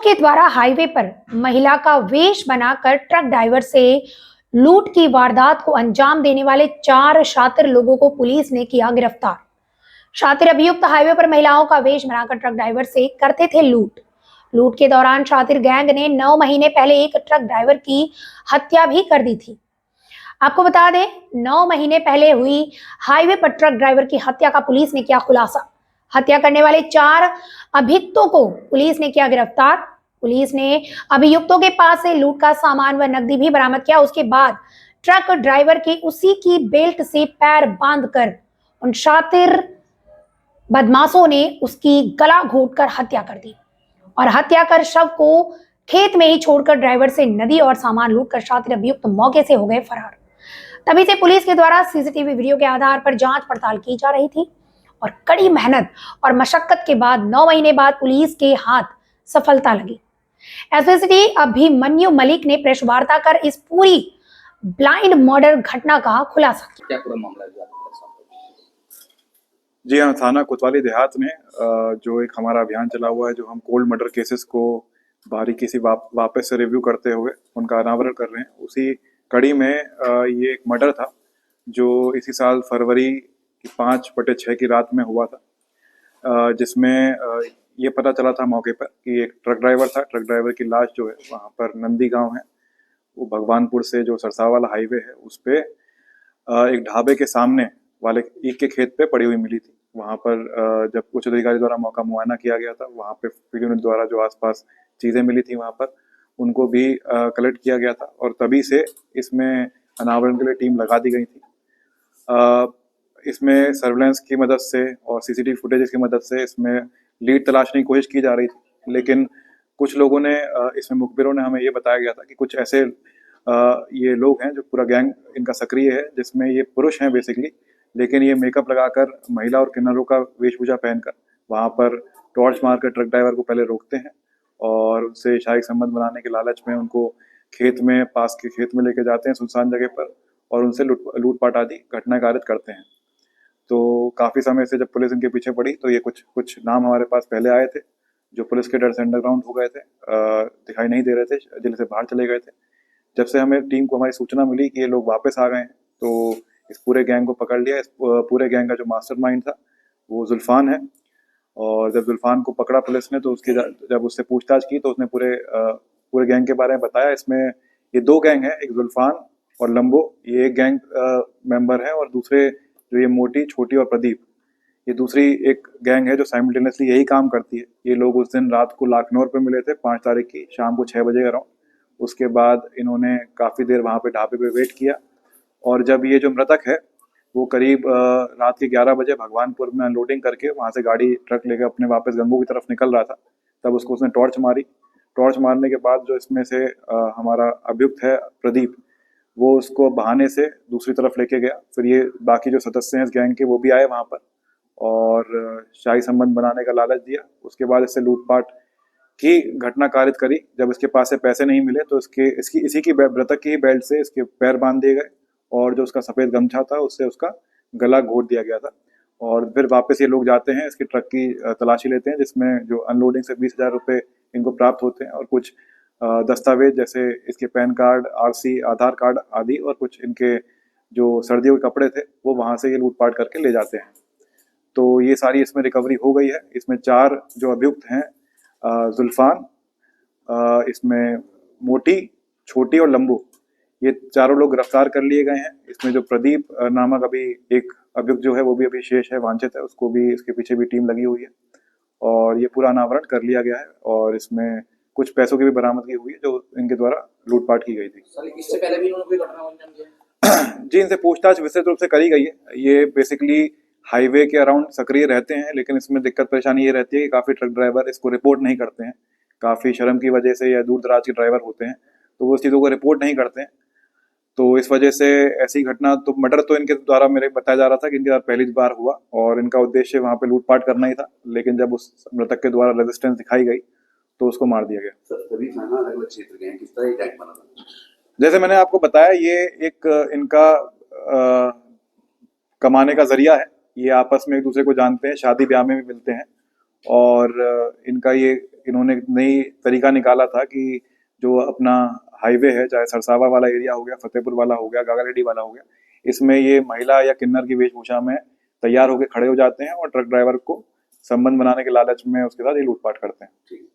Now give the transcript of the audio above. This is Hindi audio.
के द्वारा हाईवे पर महिला का वेश बनाकर ट्रक ड्राइवर से लूट की वारदात को अंजाम देने वाले 4 शातिर लोगों को पुलिस ने किया गिरफ्तार। शातिर अभियुक्त हाईवे पर महिलाओं का वेश बनाकर ट्रक ड्राइवर से करते थे लूट के दौरान शातिर गैंग ने 9 महीने पहले एक ट्रक ड्राइवर की हत्या भी कर दी थी। आपको बता दें, 9 महीने पहले हुई हाईवे पर ट्रक ड्राइवर की हत्या का पुलिस ने किया खुलासा। हत्या करने वाले 4 अभियुक्तों को पुलिस ने किया गिरफ्तार। पुलिस ने अभियुक्तों के पास से लूट का सामान व नकदी भी बरामद किया। उसके बाद ट्रक ड्राइवर के उसी की बेल्ट से पैर बांधकर उन शातिर बदमाशों ने उसकी गला घोंटकर हत्या कर दी और हत्या कर शव को खेत में ही छोड़कर ड्राइवर से नदी और सामान लूटकर शातिर अभियुक्त मौके से हो गए फरार। तभी से पुलिस के द्वारा सीसीटीवी वीडियो के आधार पर जांच पड़ताल की जा रही थी और कड़ी मेहनत और मशक्कत के बाद 9 महीने बाद पुलिस के हाथ सफलता लगी। एसपी अभिमन्यु मलिक ने प्रेस वार्ता कर इस पूरी ब्लाइंड मर्डर घटना का खुलासा किया। क्या पूरा मामला है? जी हाँ, थाना कोतवाली देहात में जो एक हमारा अभियान चला हुआ है, जो हम कोल्ड मर्डर केसेस को बारीकी से वापस से रिव्यू करते हुए उनका अनावरण कर रहे हैं। उसी कड़ी में ये एक मर्डर था जो इसी साल फरवरी 5/6 की रात में हुआ था, जिसमें ये पता चला था मौके पर कि एक ट्रक ड्राइवर था। ट्रक ड्राइवर की लाश जो है वहाँ पर नंदी गांव है, वो भगवानपुर से जो सरसा वाला हाईवे है उस पे एक ढाबे के सामने वाले ईख के खेत पे पड़ी हुई मिली थी। वहाँ पर जब उच्च अधिकारी द्वारा मौका मुआयना किया गया था, वहाँ पे फील्ड यूनिट द्वारा जो आसपास चीज़ें मिली थी वहाँ पर उनको भी कलेक्ट किया गया था और तभी से इसमें अनावरण के लिए टीम लगा दी गई थी। इसमें सर्वेलेंस की मदद से और सीसीटीवी फुटेज की मदद से इसमें लीड तलाशने की कोशिश की जा रही थी, लेकिन कुछ लोगों ने इसमें मुखबिरों ने हमें ये बताया गया था कि कुछ ऐसे ये लोग हैं जो पूरा गैंग इनका सक्रिय है, जिसमें ये पुरुष हैं बेसिकली, लेकिन ये मेकअप लगाकर महिला और किन्नरों का वेशभूषा पहनकर वहाँ पर टॉर्च मारकर ट्रक ड्राइवर को पहले रोकते हैं और उनसे शारीरिक संबंध बनाने के लालच में उनको पास के खेत में लेके जाते हैं सुनसान जगह पर और उनसे लूटपाट आदि घटना कारित करते हैं। तो काफ़ी समय से जब पुलिस इनके पीछे पड़ी तो ये कुछ नाम हमारे पास पहले आए थे जो पुलिस के डर से अंडरग्राउंड हो गए थे, दिखाई नहीं दे रहे थे, जिले से बाहर चले गए थे। जब से हमें टीम को हमारी सूचना मिली कि ये लोग वापस आ गए हैं तो इस पूरे गैंग को पकड़ लिया। इस पूरे गैंग का जो मास्टरमाइंड था वो जुल्फान है और जब जुल्फान को पकड़ा पुलिस ने तो जब उससे पूछताछ की तो उसने पूरे गैंग के बारे में बताया। इसमें ये 2 गैंग हैं, एक जुल्फान और लंबो, ये एक गैंग मेंबर है और दूसरे जो ये मोटी, छोटी और प्रदीप, ये दूसरी एक गैंग है जो साइमल्टेनियसली यही काम करती है। ये लोग उस दिन रात को लाखनौर पे मिले थे 5 तारीख की शाम को 6 बजे अराउंड। उसके बाद इन्होंने काफ़ी देर वहाँ पे ढाबे पे वेट किया और जब ये जो मृतक है वो करीब रात के 11 बजे भगवानपुर में अनलोडिंग करके वहाँ से गाड़ी ट्रक लेकर अपने वापस गंगू की तरफ निकल रहा था, तब उसको उसने टॉर्च मारी। टॉर्च मारने के बाद जो इसमें से हमारा अभियुक्त है प्रदीप, वो उसको बहाने से दूसरी तरफ लेके गया। फिर ये बाकी जो सदस्य हैं इस गैंग के वो भी आए वहाँ पर और शाही संबंध बनाने का लालच दिया। उसके बाद इससे लूटपाट की घटना कारित करी। जब इसके पास से पैसे नहीं मिले तो इसी की मृतक की बेल्ट से इसके पैर बांध दिए गए और जो उसका सफ़ेद गमछा था उससे उसका गला घोंट दिया गया था। और फिर वापस ये लोग जाते हैं, इसकी ट्रक की तलाशी लेते हैं जिसमें जो अनलोडिंग से 20,000 रुपये इनको प्राप्त होते हैं और कुछ दस्तावेज जैसे इसके पैन कार्ड, आरसी, आधार कार्ड आदि और कुछ इनके जो सर्दियों के कपड़े थे वो वहाँ से ये लूटपाट करके ले जाते हैं। तो ये सारी इसमें रिकवरी हो गई है। इसमें 4 जो अभियुक्त हैं, जुल्फान, इसमें मोटी, छोटी और लंबू, ये चारों लोग गिरफ्तार कर लिए गए हैं। इसमें जो प्रदीप नामक अभी एक अभियुक्त जो है वो भी अभी शेष है, वांछित है, उसको भी इसके पीछे भी टीम लगी हुई है और ये पूरा अनावरण कर लिया गया है और इसमें कुछ पैसों की भी बरामदगी हुई है जो इनके द्वारा लूटपाट की गई थी। इससे पहले भी उन्होंने कोई घटना अंजाम दिया? जी, इनसे पूछताछ विस्तृत रूप से करी गई है। ये बेसिकली हाईवे के अराउंड सक्रिय रहते हैं, लेकिन इसमें दिक्कत परेशानी ये रहती है कि काफ़ी ट्रक ड्राइवर इसको रिपोर्ट नहीं करते हैं। काफ़ी शर्म की वजह से या दूर दराज के ड्राइवर होते हैं तो वो उस चीज़ों को रिपोर्ट नहीं करते हैं। तो इस वजह से ऐसी घटना, तो मर्डर तो इनके द्वारा मेरे बताया जा रहा था कि इनके साथ पहली बार हुआ और इनका उद्देश्य वहाँ पे लूटपाट करना ही था, लेकिन जब उस मृतक के द्वारा रेजिस्टेंस दिखाई गई तो उसको मार दिया गया। सभी थाना अलग-अलग क्षेत्र के हैं, किस तरह ये गैंग बना था? जैसे मैंने आपको बताया, ये एक इनका कमाने का जरिया है। ये आपस में एक दूसरे को जानते हैं, शादी ब्याह में भी मिलते हैं और इनका ये इन्होंने नई तरीका निकाला था कि जो अपना हाईवे है, चाहे सरसावा वाला एरिया हो गया, फतेहपुर वाला हो गया, गागारेड्डी वाला हो गया, इसमें ये महिला या किन्नर की वेशभूषा में तैयार होकर खड़े हो जाते हैं और ट्रक ड्राइवर को संबंध बनाने के लालच में उसके साथ ये लूटपाट करते हैं। ठीक